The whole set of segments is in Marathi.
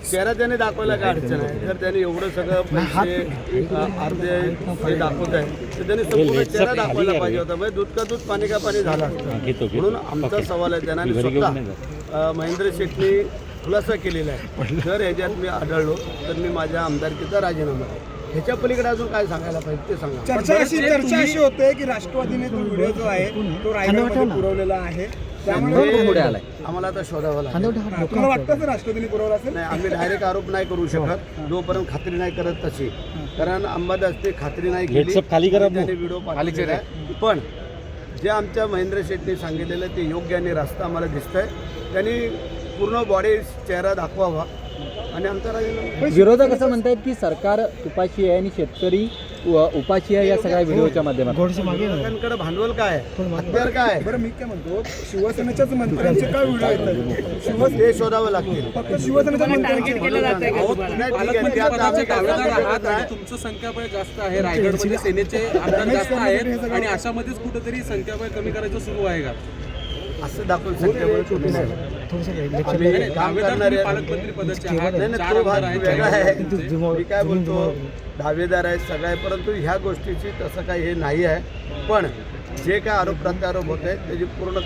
चेहरा त्याने दाखवायला काय अडचण आहे. जर त्याने एवढं सगळं पैसे अर्धे हे दाखवत आहे तर त्याने संपूर्ण चेहरा दाखवायला पाहिजे होता. म्हणजे दूध का दूध पाणी का पाणी झालं असतं. म्हणून आमचा सवाल आहे त्यांना स्वतः महेंद्र शेटनी खुलासा केलेला आहे. जर ह्याच्यात मी आढळलो तर मी माझ्या आमदारकीचा राजीनामा आहे. ह्याच्या पलीकडे अजून काय सांगायला पाहिजे ते सांगा. चर्चा अशी होते की राष्ट्रवादीने तो व्हिडिओ जो आहे तो रायगडमध्ये पुरवलेला आहे, त्यामुळे आम्हाला आता शोधावं लागेल. तुम्हाला वाटतं राष्ट्रवादीने पुरवला असेल? नाही, आम्ही डायरेक्ट आरोप नाही करू शकत जोपर्यंत खात्री नाही करत तशी. कारण अंबादासने खात्री नाही केली, त्याने व्हिडिओ पाठवलेला आहे. पण जे आमच्या महेंद्र शेटने सांगितलेलं ते योग्य आणि रास्ता आम्हाला दिसतंय. त्यांनी पूर्ण बॉडी चेहरा दाखवावा आणि आमचा राजीनामा. विरोधक असं म्हणतायत की सरकार उपाशी आहे आणि शेतकरी उपाशी आहे या सगळ्या व्हिडिओच्या माध्यमातून. लोकांकडे भांडवल काय आहे, हत्यार काय आहे? बरं, मी काय म्हणतो, शिवसेनेच्याच मंत्र्यांचे काय व्हिडिओ येतात? ते शोधावं लागतील. फक्त शिवसेनेच्या मंत्र्यांचे तुमचं संख्याबळ जास्त आहे, रायगडमध्ये सेनेचे आमदार जास्त आहेत आणि अशामध्येच कुठेतरी संख्याबळ कमी करायचं सुरू आहे का असं दाखवून संख्याबळ कमी नाही. काम करणारे पालकमंत्री पदाचे आहात, नाही, चार तो भाग आमदार आहेत. वेगळा आहे. मी काय बोलतो, दावेदार आहेत सगळं आहे, परंतु ह्या गोष्टीची तसं काही हे नाही आहे. पण जे काय आरोप प्रत्यारोप होत आहेत त्याची पूर्ण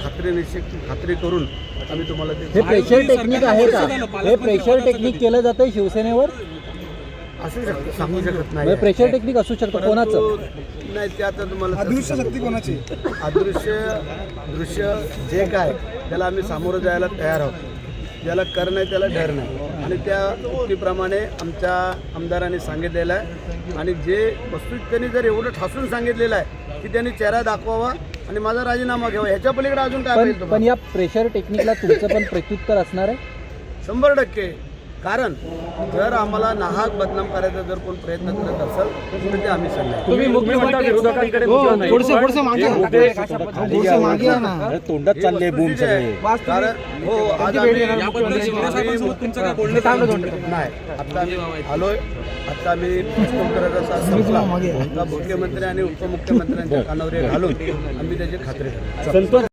खात्री करून आम्ही तुम्हाला हे प्रेशर टेक्निक आहे का? हे प्रेशर टेक्निक केलं जातंय शिवसेनेवर? असू शकतं, सांगू शकत नाही. म्हणजे प्रेशर टेक्निक असू शकतं कोणाचं? नाही, ते आता तुम्हाला अदृश्य शक्ती कोणाची? दृश्य जे काय त्याला आम्ही सामोरं जायला तयार आहोत. ज्याला कर नाही त्याला डर नाही आणि त्या उक्तीप्रमाणे आमच्या आमदारांनी सांगितलेलं आहे. आणि जे वस्तू त्यांनी जर एवढं ठासून सांगितलेलं आहे की त्यांनी चेहरा दाखवावा आणि माझा राजीनामा घ्यावा, ह्याच्या पलीकडे अजून काय पाहिजे? पण या प्रेशर टेक्निकला तुमचं पण प्रत्युत्तर असणार आहे? 100%. कारण जर आम्हाला नाहक बदनाम करायचा जर कोण प्रयत्न करत असेल तर ते आम्ही सांगणार. तुम्ही मुख्यमंत्री विरोधकांकडे तोंडात चालले बूम सगळे. कारण हो, आज याबद्दल शिंदे साहेबांसोबत तुमचं काय बोलणं झालं? नाही, आता आम्ही आलोय. आता आम्ही प्रश्नोत्तराचा तास संपला. आता मुख्यमंत्री आणि उपमुख्यमंत्र्यांच्या कानावर हे घालून आम्ही त्याची खात्री करतो.